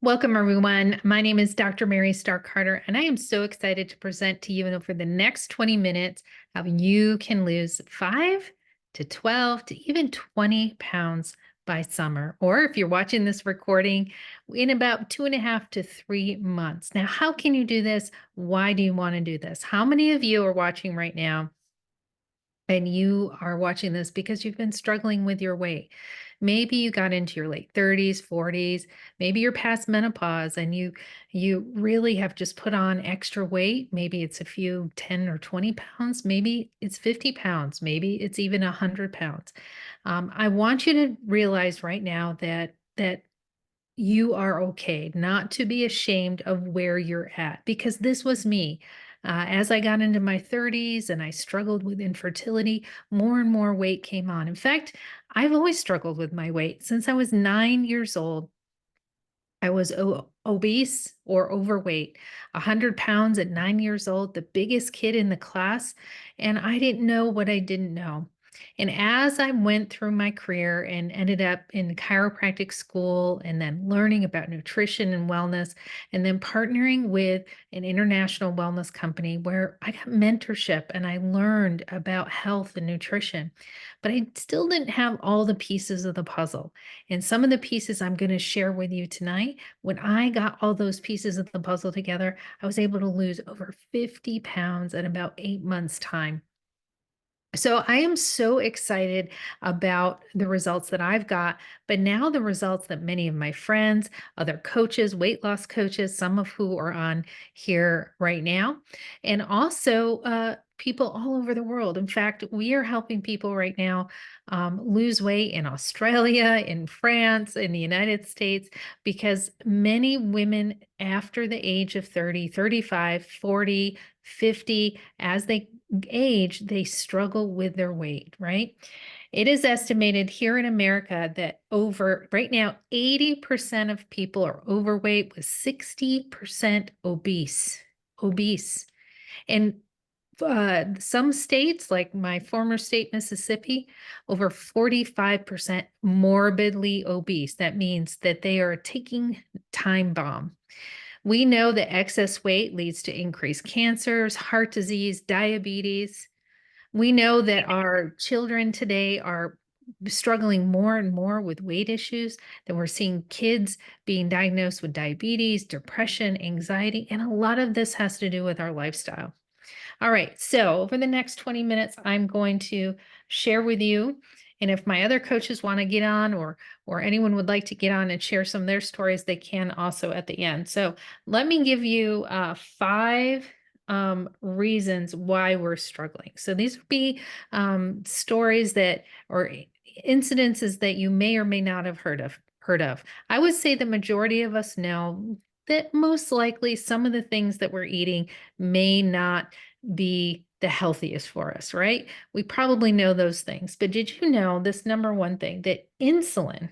Welcome, everyone. My name is Dr. Mary Stark Carter, and I am so excited to present to you for the next 20 minutes how you can lose 5 to 12 to even 20 pounds by summer, or if you're watching this recording, in about 2.5 to 3 months. Now, how can you do this? Why do you want to do this? How many of you are watching right now and you are watching this because you've been struggling with your weight? Maybe you got into your late 30s, 40s, maybe you're past menopause and you really have just put on extra weight. Maybe it's a few 10 or 20 pounds, maybe it's 50 pounds, maybe it's even 100 pounds. I want you to realize right now that you are okay, not to be ashamed of where you're at, because this was me. As I got into my 30s and I struggled with infertility, more and more weight came on. In fact, I've always struggled with my weight. Since I was 9 years old, I was obese or overweight, 100 pounds at 9 years old, the biggest kid in the class, and I didn't know what I didn't know. And as I went through my career and ended up in chiropractic school and then learning about nutrition and wellness, and then partnering with an international wellness company where I got mentorship and I learned about health and nutrition, but I still didn't have all the pieces of the puzzle. And some of the pieces I'm going to share with you tonight, when I got all those pieces of the puzzle together, I was able to lose over 50 pounds in about 8 months' time. So I am so excited about the results that I've got, but now the results that many of my friends, other coaches, weight loss coaches, some of who are on here right now, and also people all over the world. In fact, we are helping people right now lose weight in Australia, in France, in the United States, because many women after the age of 30, 35, 40, 50, as they age, they struggle with their weight, right? It is estimated here in America that over right now, 80% of people are overweight with 60% obese. Obese. And some states, like my former state, Mississippi, over 45% morbidly obese. That means that they are a ticking time bomb. We know that excess weight leads to increased cancers, heart disease, diabetes. We know that our children today are struggling more and more with weight issues, that we're seeing kids being diagnosed with diabetes, depression, anxiety, and a lot of this has to do with our lifestyle. All right, so over the next 20 minutes, I'm going to share with you, and if my other coaches want to get on or anyone would like to get on and share some of their stories, they can also at the end. So let me give you 5 reasons why we're struggling. So these would be stories that or incidences that you may or may not have heard of. I would say the majority of us know that most likely some of the things that we're eating may not be the healthiest for us, right? We probably know those things, but did you know this number one thing that insulin,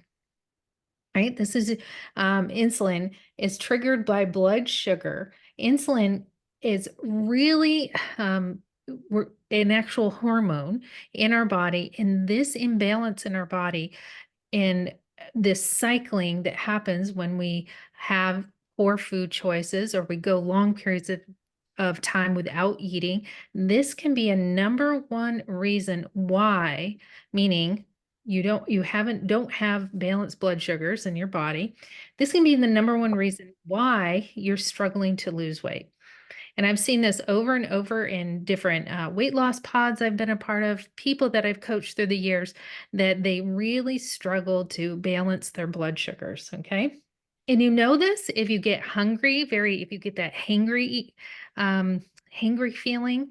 right? This is insulin is triggered by blood sugar. Insulin is really an actual hormone in our body, and this imbalance in our body in this cycling that happens when we have poor food choices or we go long periods of time without eating. This can be a number one reason why, meaning don't have balanced blood sugars in your body. This can be the number one reason why you're struggling to lose weight. And I've seen this over and over in different weight loss pods I've been a part of, people that I've coached through the years, that they really struggle to balance their blood sugars. Okay. And you know this if you get hungry, if you get that hangry feeling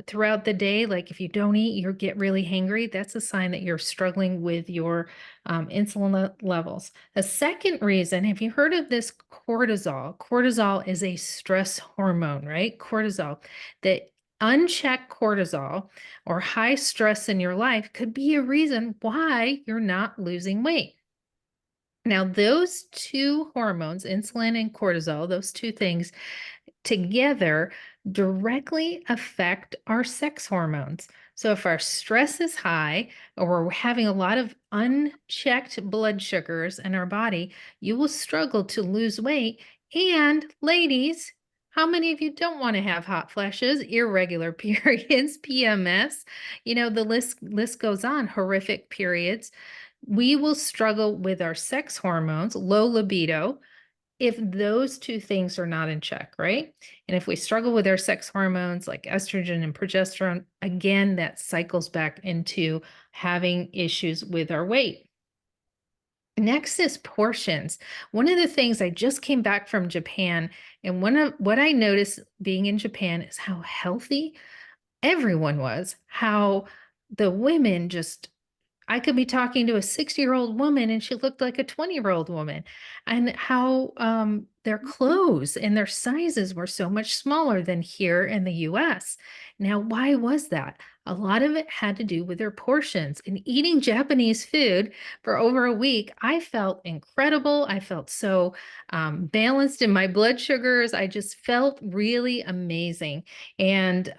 throughout the day, like if you don't eat, you get really hangry. That's a sign that you're struggling with your insulin levels. The second reason, have you heard of this cortisol? Cortisol is a stress hormone, right? Cortisol. That unchecked cortisol or high stress in your life could be a reason why you're not losing weight. Now, those two hormones, insulin and cortisol, those two things together directly affect our sex hormones. So if our stress is high or we're having a lot of unchecked blood sugars in our body, you will struggle to lose weight. And ladies, how many of you don't want to have hot flashes, irregular periods, PMS? The list goes on, horrific periods. We will struggle with our sex hormones, low libido, if those two things are not in check, right? And if we struggle with our sex hormones like estrogen and progesterone, again, that cycles back into having issues with our weight. Next is portions. One of the things, I just came back from Japan, and one of what I noticed being in Japan is how healthy everyone was, how the women just, I could be talking to a 60-year-old woman and she looked like a 20-year-old woman, and how their clothes and their sizes were so much smaller than here in the US. Now, why was that? A lot of it had to do with their portions. And eating Japanese food for over a week, I felt incredible. I felt so balanced in my blood sugars. I just felt really amazing. And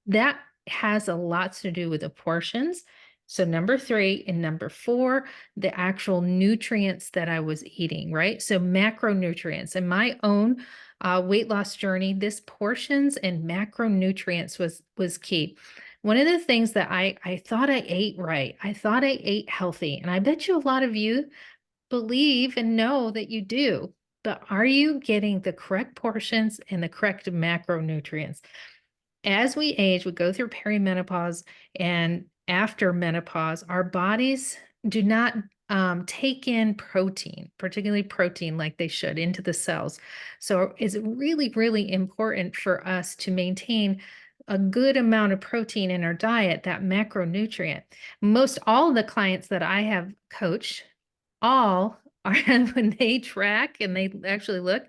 that has a lot to do with the portions. So number 3 and number 4, the actual nutrients that I was eating, right? So macronutrients. In my own weight loss journey, this portions and macronutrients was key. One of the things that I thought I ate right, I thought I ate healthy, and I bet you a lot of you believe and know that you do. But are you getting the correct portions and the correct macronutrients? As we age, we go through perimenopause and after menopause, our bodies do not take in protein, particularly protein like they should, into the cells. So it's really, really important for us to maintain a good amount of protein in our diet, that macronutrient. Most all the clients that I have coached, all are when they track and they actually look,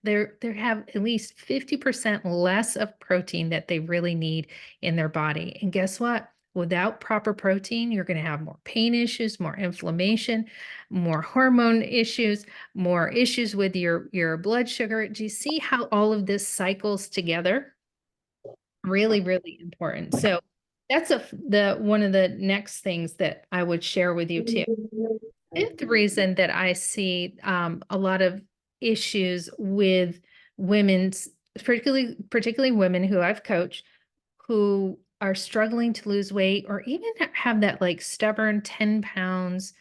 they have at least 50% less of protein that they really need in their body. And guess what? Without proper protein, you're going to have more pain issues, more inflammation, more hormone issues, more issues with your blood sugar. Do you see how all of this cycles together? Really, really important. So that's the one of the next things that I would share with you too. Fifth reason that I see a lot of issues with women's, particularly women who I've coached, who are struggling to lose weight or even have that like stubborn 10 pounds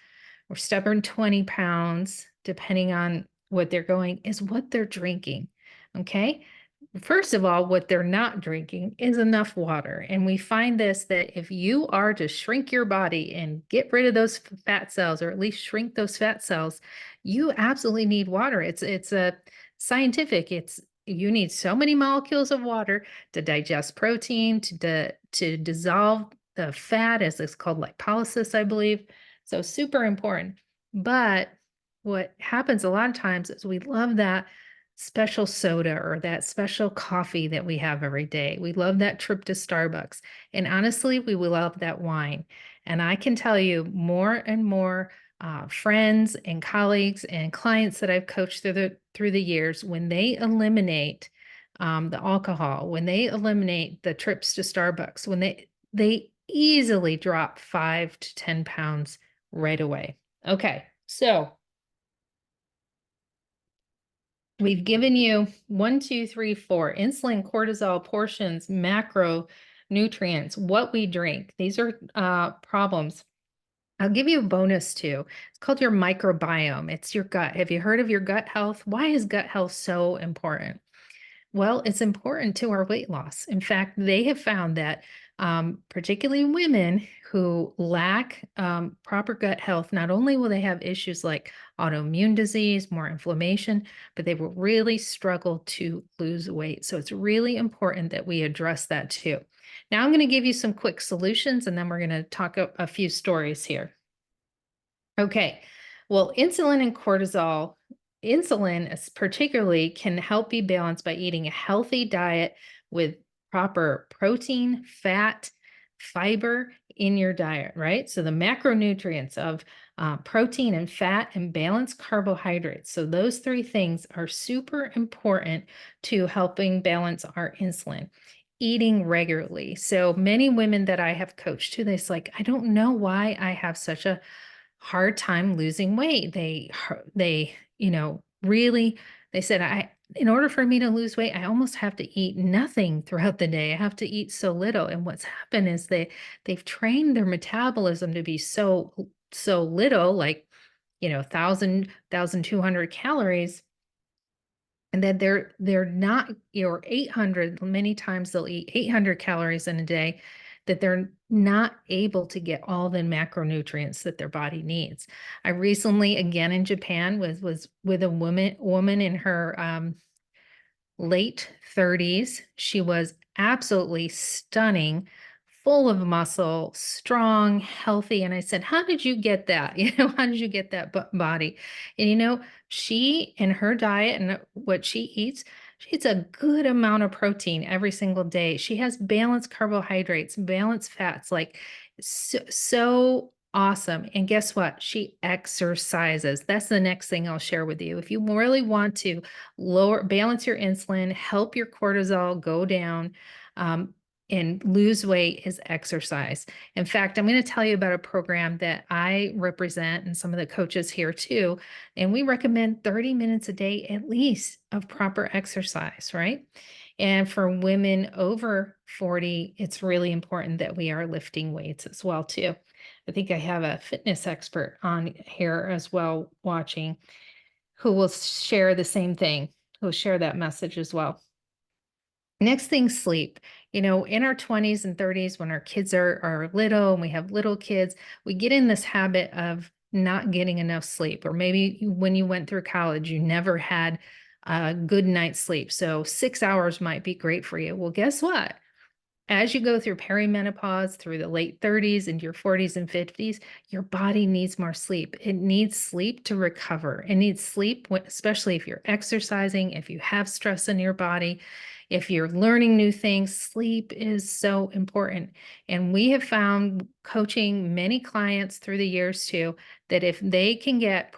or stubborn 20 pounds, depending on what they're going, is what they're drinking. Okay. First of all, what they're not drinking is enough water. And we find this, that if you are to shrink your body and get rid of those fat cells, or at least shrink those fat cells, you absolutely need water. It's a scientific. It's you need so many molecules of water to digest protein, to dissolve the fat, as it's called lipolysis, I believe. So super important. But what happens a lot of times is we love that special soda or that special coffee that we have every day. We love that trip to Starbucks. And honestly, we will love that wine. And I can tell you more and more friends and colleagues and clients that I've coached through the years, when they eliminate the alcohol, when they eliminate the trips to Starbucks, when they easily drop 5 to 10 pounds right away. Okay, so we've given you 1, 2, 3, 4, insulin, cortisol, portions, macronutrients, what we drink. These are problems. I'll give you a bonus too. It's called your microbiome. It's your gut. Have you heard of your gut health? Why is gut health so important? Well, it's important to our weight loss. In fact, they have found that particularly women who lack proper gut health, not only will they have issues like autoimmune disease, more inflammation, but they will really struggle to lose weight. So it's really important that we address that too. Now I'm going to give you some quick solutions, and then we're going to talk a few stories here. Okay, well, insulin and cortisol, insulin particularly can help be balanced by eating a healthy diet with proper protein, fat, fiber in your diet, right? So the macronutrients of protein and fat and balanced carbohydrates. So those three things are super important to helping balance our insulin. eating regularly. So many women that I have coached too, they're like, I don't know why I have such a hard time losing weight. They, really, they said, in order for me to lose weight, I almost have to eat nothing throughout the day. I have to eat so little. And what's happened is they've trained their metabolism to be so little, like, 1,200 calories, and then they're not, 800, many times they'll eat 800 calories in a day, that they're not able to get all the macronutrients that their body needs. I recently, again in Japan, was with a woman in her late 30s. She was absolutely stunning, full of muscle, strong, healthy. And I said, how did you get that? How did you get that body? And she, in her diet and what she eats a good amount of protein every single day. She has balanced carbohydrates, balanced fats, like so awesome. And guess what? She exercises. That's the next thing I'll share with you. If you really want to balance your insulin, help your cortisol go down, and lose weight, is exercise. In fact, I'm going to tell you about a program that I represent and some of the coaches here too. And we recommend 30 minutes a day at least of proper exercise, right? And for women over 40, it's really important that we are lifting weights as well too. I think I have a fitness expert on here as well watching, who will share the same thing, who will share that message as well. Next thing, sleep. In our 20s and 30s, when our kids are little and we have little kids, we get in this habit of not getting enough sleep. Or maybe when you went through college, you never had a good night's sleep. So 6 hours might be great for you. Well, guess what? As you go through perimenopause, through the late 30s into your 40s and 50s, your body needs more sleep. It needs sleep to recover. It needs sleep, especially if you're exercising, if you have stress in your body, if you're learning new things. Sleep is so important. And we have found, coaching many clients through the years too, that if they can get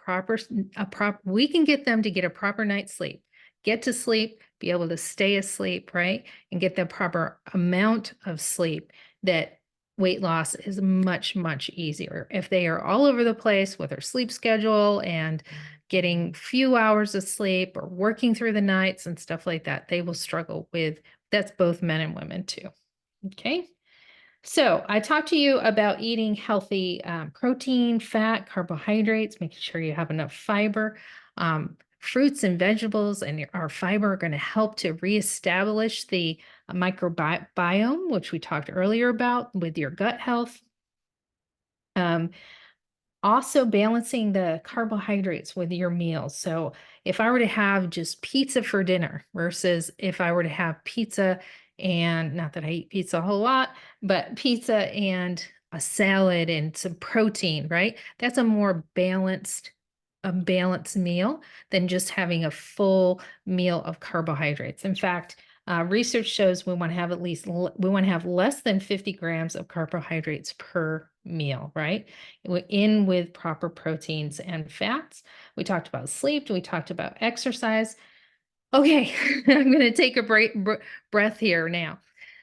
we can get them to get a proper night's sleep, get to sleep, be able to stay asleep, right? And get the proper amount of sleep, that weight loss is much, much easier. If they are all over the place with their sleep schedule and getting few hours of sleep or working through the nights and stuff like that, they will struggle with, that's both men and women too. Okay. So I talked to you about eating healthy protein, fat, carbohydrates, making sure you have enough fiber. Fruits and vegetables and our fiber are going to help to reestablish the microbiome, which we talked earlier about with your gut health. Also balancing the carbohydrates with your meals. So if I were to have just pizza for dinner versus if I were to have pizza, and not that I eat pizza a whole lot, but pizza and a salad and some protein, right? That's a balanced meal than just having a full meal of carbohydrates. In fact, research shows we want to have less than 50 grams of carbohydrates per meal, right? In with proper proteins and fats. We talked about sleep. We talked about exercise. Okay, I'm going to take a breath here now.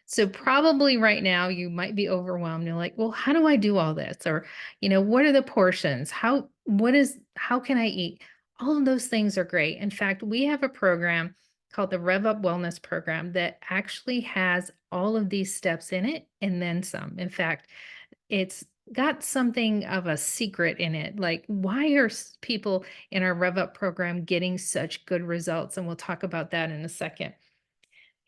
So probably right now you might be overwhelmed. You're like, well, how do I do all this? Or, what are the portions? How can I eat? All of those things are great. In fact, we have a program called the Rev Up Wellness Program that actually has all of these steps in it and then some. In fact, it's got something of a secret in it. Like, why are people in our Rev Up program getting such good results? And we'll talk about that in a second.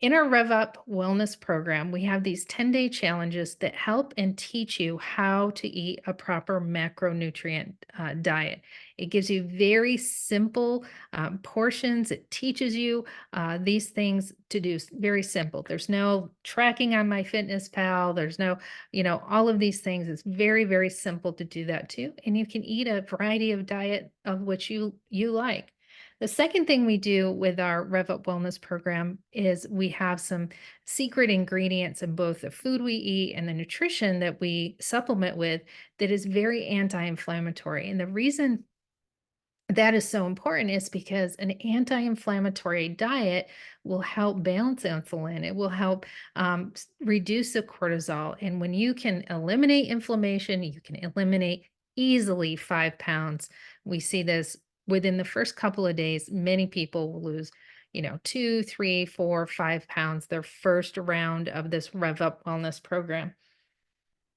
In our Rev Up Wellness program, we have these 10-day challenges that help and teach you how to eat a proper macronutrient diet. It gives you very simple portions. It teaches you these things to do very simple. There's no tracking on MyFitnessPal. There's no, all of these things. It's very, very simple to do that too. And you can eat a variety of diet of which you like. The second thing we do with our Rev Up Wellness program is we have some secret ingredients in both the food we eat and the nutrition that we supplement with that is very anti-inflammatory. And the reason that is so important is because an anti-inflammatory diet will help balance insulin. It will help reduce the cortisol. And when you can eliminate inflammation, you can eliminate easily 5 pounds. We see this within the first couple of days. Many people will lose, 2, 3, 4, 5 pounds their first round of this Rev Up Wellness program.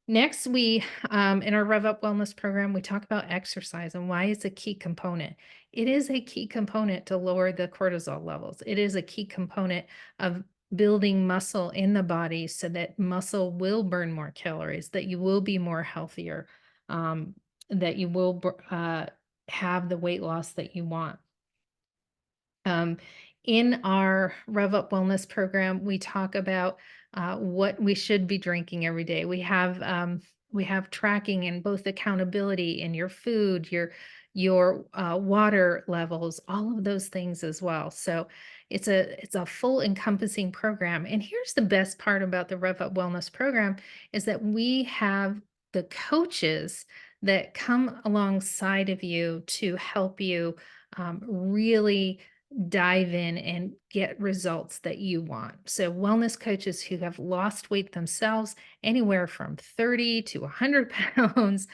Next, in our Rev Up Wellness program, we talk about exercise and why it's a key component. It is a key component to lower the cortisol levels. It is a key component of building muscle in the body so that muscle will burn more calories, that you will be more healthier, that you will have the weight loss that you want. In our Rev Up Wellness program, we talk about what we should be drinking every day. We have tracking and both accountability in your food, your water levels, all of those things as well. So it's a full encompassing program. And here's the best part about the Rev Up Wellness program is that we have the coaches that come alongside of you to help you really dive in and get results that you want. So wellness coaches who have lost weight themselves, anywhere from 30 to 100 pounds,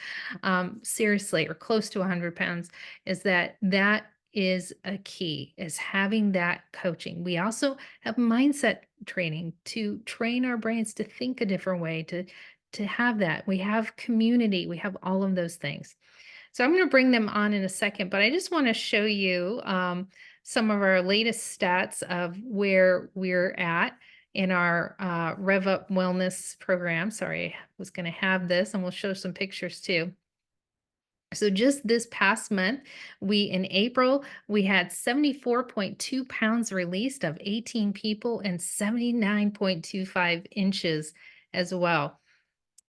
seriously, or close to 100 pounds, that is a key, is having that coaching. We also have mindset training to train our brains to think a different way, to have that. We have community, we have all of those things. So I'm going to bring them on in a second, but I just want to show you some of our latest stats of where we're at in our Rev Up Wellness program. Sorry, I was going to have this, and we'll show some pictures too. So just this past month, in April, we had 74.2 pounds released of 18 people and 79.25 inches as well.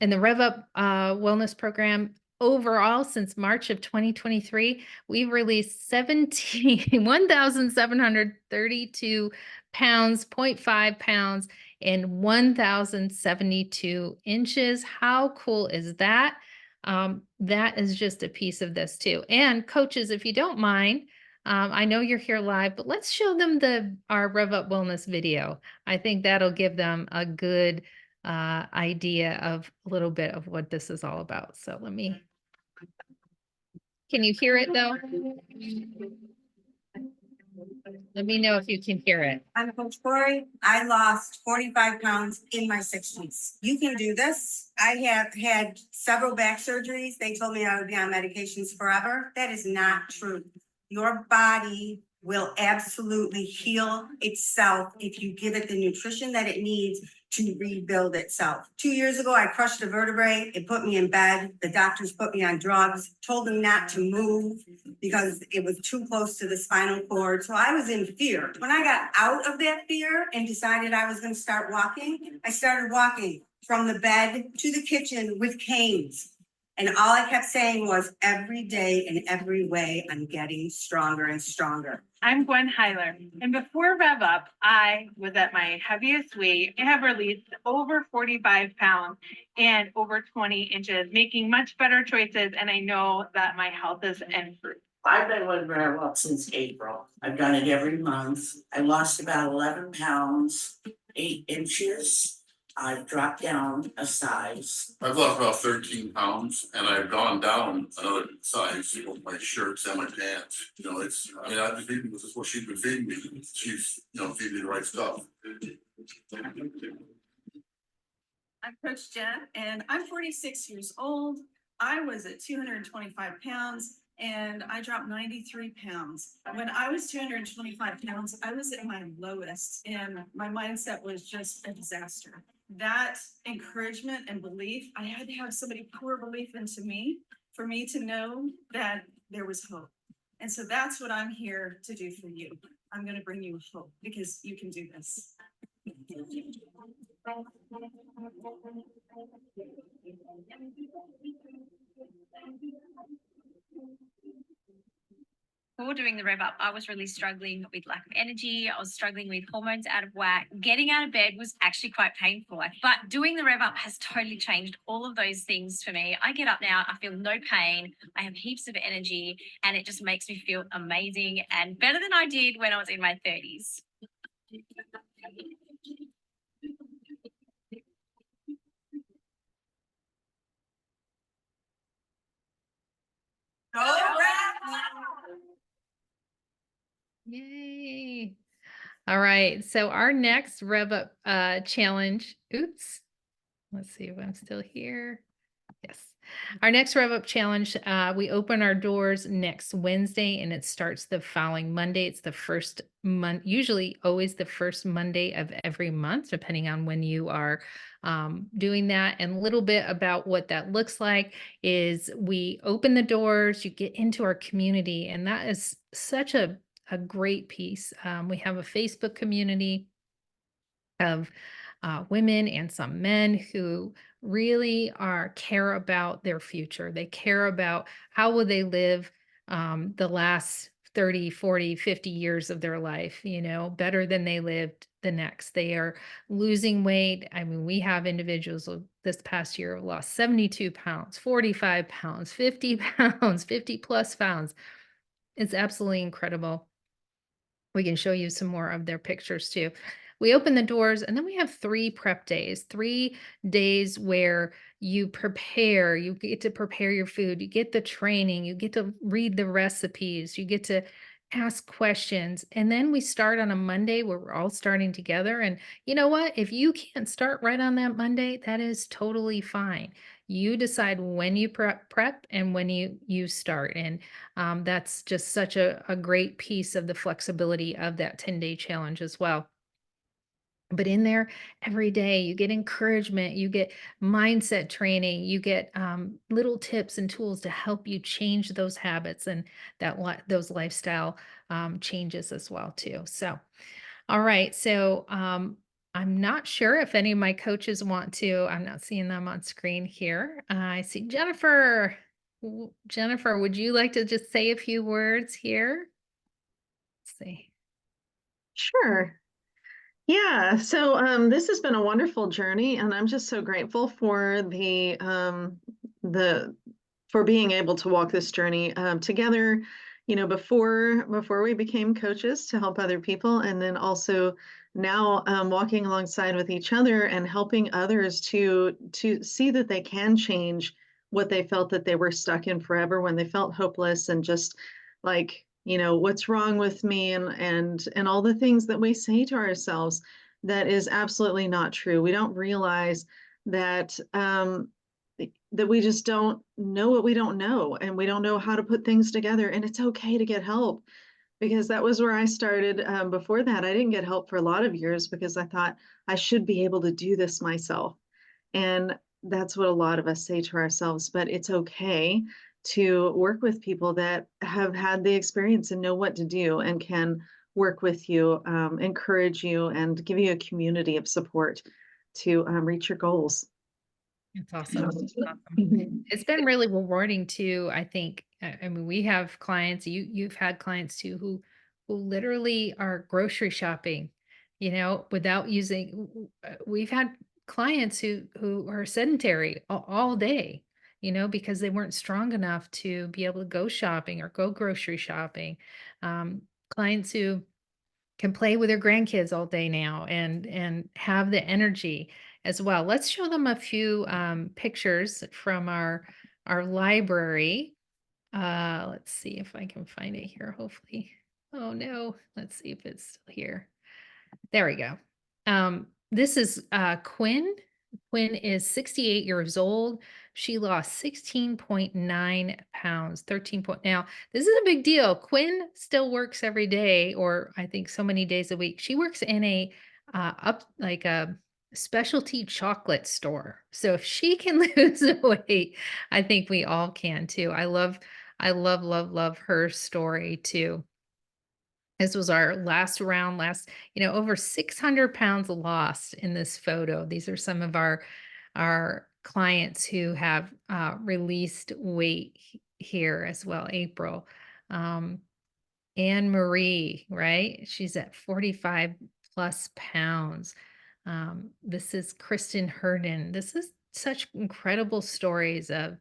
In the Rev Up Wellness program, overall, since March of 2023, we've released 1,732 pounds, 0.5 pounds, and 1,072 inches. How cool is that? That is just a piece of this too. And coaches, if you don't mind, I know you're here live, but let's show them our Rev Up Wellness video. I think that'll give them a good idea of a little bit of what this is all about. So can you hear it though? Let me know if you can hear it. I'm Coach Corey. I lost 45 pounds in my 60s. You can do this. I have had several back surgeries. They told me I would be on medications forever. That is not true. Your body will absolutely heal itself if you give it the nutrition that it needs to rebuild itself. 2 years ago, I crushed a vertebrae. It put me in bed. The doctors put me on drugs, told me not to move because it was too close to the spinal cord. So I was in fear. When I got out of that fear and decided I was going to start walking, I started walking from the bed to the kitchen with canes. And all I kept saying was, every day in every way, I'm getting stronger and stronger. I'm Gwen Heiler, and before Rev Up, I was at my heaviest weight. I have released over 45 pounds and over 20 inches, making much better choices, and I know that my health is improved. I've been with Rev Up since April. I've done it every month. I lost about 11 pounds, 8 inches. I've dropped down a size. I've lost about 13 pounds and I've gone down another size with my shirts and my pants. I've been feeding, this is what she's been feeding me. She's, feeding me the right stuff. I'm Coach Jen, and I'm 46 years old. I was at 225 pounds and I dropped 93 pounds. When I was 225 pounds, I was at my lowest and my mindset was just a disaster. That encouragement and belief, I had to have somebody pour belief into me for me to know that there was hope. And so that's what I'm here to do for you. I'm going to bring you hope because you can do this. before doing the rev up, I was really struggling with lack of energy. I was struggling with hormones out of whack. Getting out of bed was actually quite painful. But doing the rev up has totally changed all of those things for me. I get up now, I feel no pain, I have heaps of energy, and it just makes me feel amazing and better than I did when I was in my 30s. Go Red! Yay. All right. So our next Rev Up challenge. Oops. Let's see if I'm still here. Yes. Our next Rev Up challenge, we open our doors next Wednesday and it starts the following Monday. It's the first month, usually always the first Monday of every month, depending on when you are doing that. And a little bit about what that looks like is we open the doors, you get into our community, and that is such a great piece. We have a Facebook community of women and some men who really care about their future. They care about how will they live the last 30, 40, 50 years of their life, better than they lived the next. They are losing weight. I mean, we have individuals this past year who lost 72 pounds, 45 pounds, 50 pounds, 50 plus pounds. It's absolutely incredible. We can show you some more of their pictures too. We open the doors and then we have 3 prep days, 3 days where you get to prepare your food, you get the training, you get to read the recipes, you get to ask questions. And then we start on a Monday where we're all starting together. And you know what? If you can't start right on that Monday, that is totally fine. You decide when you prep and when you start. And that's just such a great piece of the flexibility of that 10-day challenge as well. But in there every day, you get encouragement, you get mindset training, you get little tips and tools to help you change those habits and those lifestyle changes as well too. So, all right. So I'm not sure if any of my coaches want to. I'm not seeing them on screen here. I see Jennifer. Jennifer, would you like to just say a few words here? Let's see. Sure. Yeah, so this has been a wonderful journey, and I'm just so grateful for the for being able to walk this journey together, before we became coaches to help other people, and then also now walking alongside with each other and helping others to see that they can change what they felt that they were stuck in forever when they felt hopeless and just like what's wrong with me and all the things that we say to ourselves that is absolutely not true. We don't realize that that we just don't know what we don't know, and we don't know how to put things together, and it's okay to get help, because that was where I started. Before that, I didn't get help for a lot of years because I thought I should be able to do this myself, and that's what a lot of us say to ourselves. But it's okay to work with people that have had the experience and know what to do and can work with you, encourage you, and give you a community of support to reach your goals. It's awesome. Awesome. It's been really rewarding too. I think. I mean, we have clients. You've had clients too who literally are grocery shopping, without using. We've had clients who are sedentary all day, because they weren't strong enough to be able to go shopping or go grocery shopping. Clients who can play with their grandkids all day now and have the energy as well. Let's show them a few pictures from our library. Let's see if I can find it here, hopefully. Oh no, let's see if it's still here. There we go. This is Quinn. Quinn is 68 years old. She lost 16.9 pounds, 13 point. Now, this is a big deal. Quinn still works every day, or I think so many days a week. She works in a specialty chocolate store. So if she can lose weight, I think we all can too. I love, love her story too. This was our last round, over 600 pounds lost in this photo. These are some of our clients who have released weight here as well, April. Anne Marie, right? She's at 45 plus pounds. This is Kristen Herndon. This is such incredible stories of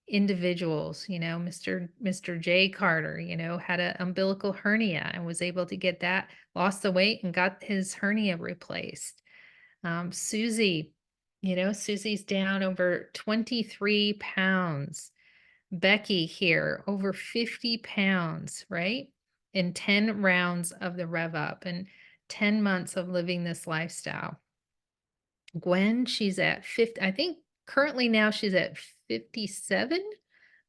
individuals, Mr. Jay Carter, had an umbilical hernia and was able to get that, lost the weight and got his hernia replaced. Susie, Susie's down over 23 pounds. Becky here, over 50 pounds, right? In 10 rounds of the Rev Up and 10 months of living this lifestyle. Gwen, she's at 50, I think currently now she's at 57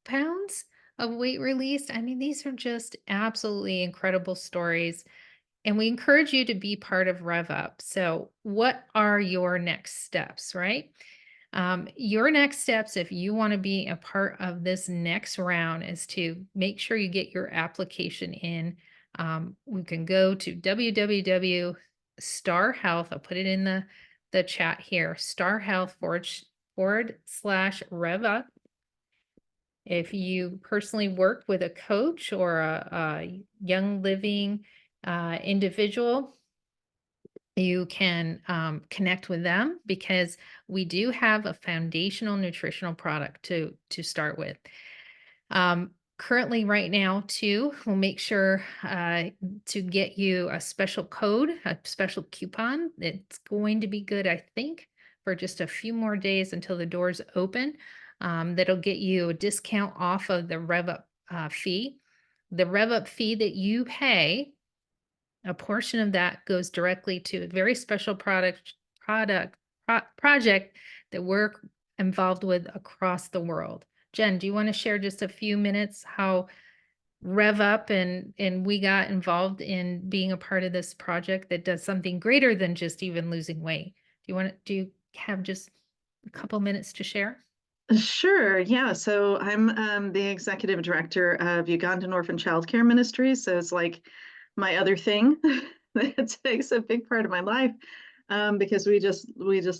pounds of weight released. I mean, these are just absolutely incredible stories. And we encourage you to be part of Rev Up. So, what are your next steps, right? Your next steps, if you want to be a part of this next round, is to make sure you get your application in. We can go to www.starhealth. I'll put it in the chat here. Starhealth / Rev Up. If you personally work with a coach or a young living individual, you can connect with them because we do have a foundational nutritional product to start with. Currently right now too, we'll make sure to get you a special code, a special coupon. It's going to be good, I think, for just a few more days until the doors open. That'll get you a discount off of the Rev Up fee. The Rev Up fee that you pay, a portion of that goes directly to a very special project that we're involved with across the world. Jen, do you want to share just a few minutes how Rev Up and we got involved in being a part of this project that does something greater than just even losing weight? Do you have just a couple minutes to share? Sure. Yeah. So I'm the executive director of Ugandan Orphan Child Care Ministries. So it's like my other thing that takes a big part of my life because we just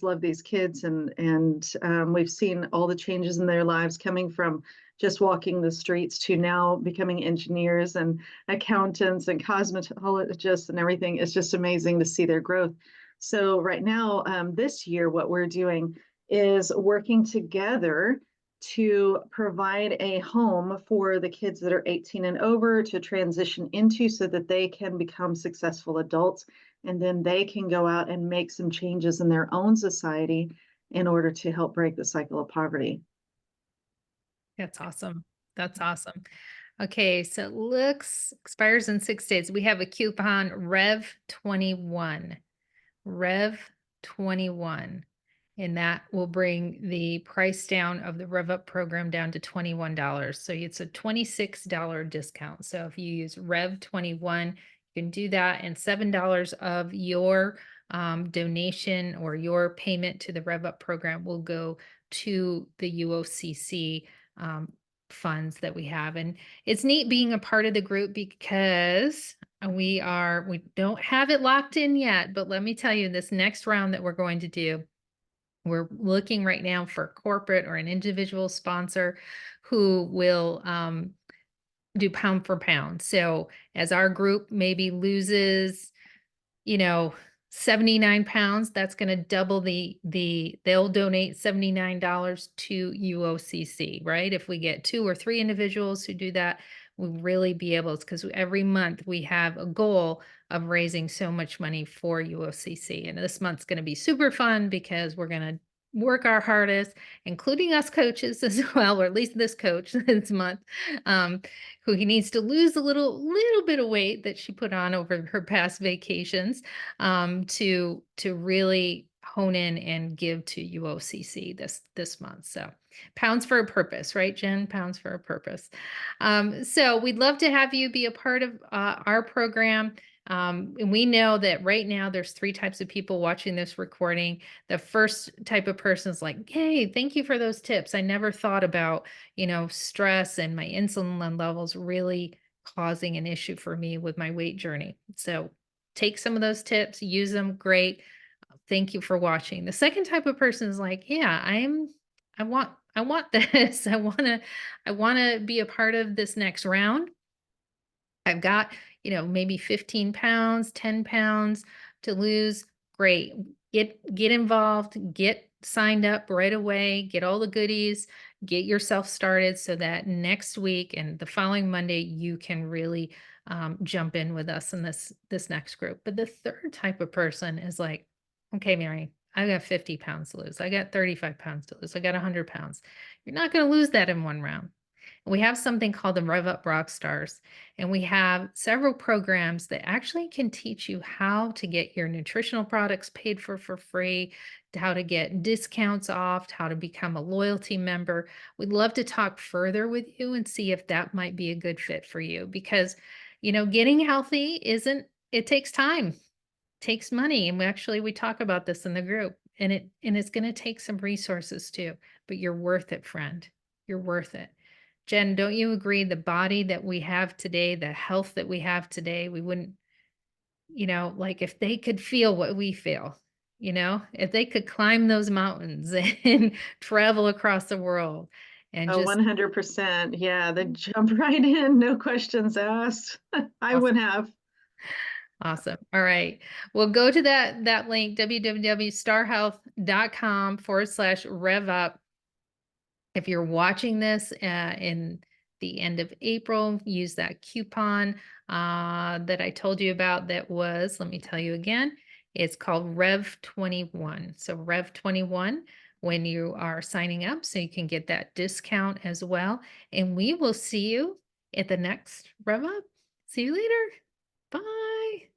love these kids and we've seen all the changes in their lives coming from just walking the streets to now becoming engineers and accountants and cosmetologists and everything. It's just amazing to see their growth. So right now, this year, what we're doing is working together to provide a home for the kids that are 18 and over to transition into so that they can become successful adults and then they can go out and make some changes in their own society in order to help break the cycle of poverty. That's awesome. That's awesome. Okay, so it looks expires in 6 days. We have a coupon Rev21. Rev21. And that will bring the price down of the Rev Up program down to $21. So it's a $26 discount. So if you use Rev21, you can do that. And $7 of your donation or your payment to the Rev Up program will go to the UOCC funds that we have. And it's neat being a part of the group because we don't have it locked in yet, but let me tell you, this next round that we're going to do, we're looking right now for corporate or an individual sponsor who will do pound for pound. So as our group maybe loses, 79 pounds, that's going to double they'll donate $79 to UOCC, right? If we get 2 or 3 individuals who do that, we'll really be able to, because every month we have a goal of raising so much money for UOCC. And this month's going to be super fun because we're going to work our hardest, including us coaches as well, or at least this coach this month, who he needs to lose a little bit of weight that she put on over her past vacations, to really hone in and give to UOCC this month. So pounds for a purpose, right, Jen? Pounds for a purpose. So we'd love to have you be a part of our program. And we know that right now there's 3 types of people watching this recording. The first type of person is like, hey, thank you for those tips. I never thought about, stress and my insulin levels really causing an issue for me with my weight journey. So take some of those tips, use them. Great. Thank you for watching. The second type of person is like, yeah, I want this. I want to be a part of this next round. I've got, maybe 15 pounds, 10 pounds to lose. Great. Get involved, get signed up right away, get all the goodies, get yourself started so that next week and the following Monday you can really jump in with us in this next group. But the third type of person is like, okay, Mary, I got 50 pounds to lose. I got 35 pounds to lose. I got 100 pounds. You're not going to lose that in one round. We have something called the Rev Up Rock Stars, and we have several programs that actually can teach you how to get your nutritional products paid for free, how to get discounts off, how to become a loyalty member. We'd love to talk further with you and see if that might be a good fit for you because, getting healthy it takes time, takes money. And we talk about this in the group and it's going to take some resources too, but you're worth it, friend. You're worth it. Jen, don't you agree? The body that we have today, the health that we have today, we wouldn't, like if they could feel what we feel, if they could climb those mountains and travel across the world and Oh, just 100%. Yeah, they jump right in, no questions asked. I would have. awesome. All right. Well, go to that link, www.starhealth.com/rev up. If you're watching this in the end of April, use that coupon that I told you about that was, let me tell you again, it's called Rev21. So Rev21 when you are signing up so you can get that discount as well. And we will see you at the next Rev Up. See you later. Bye.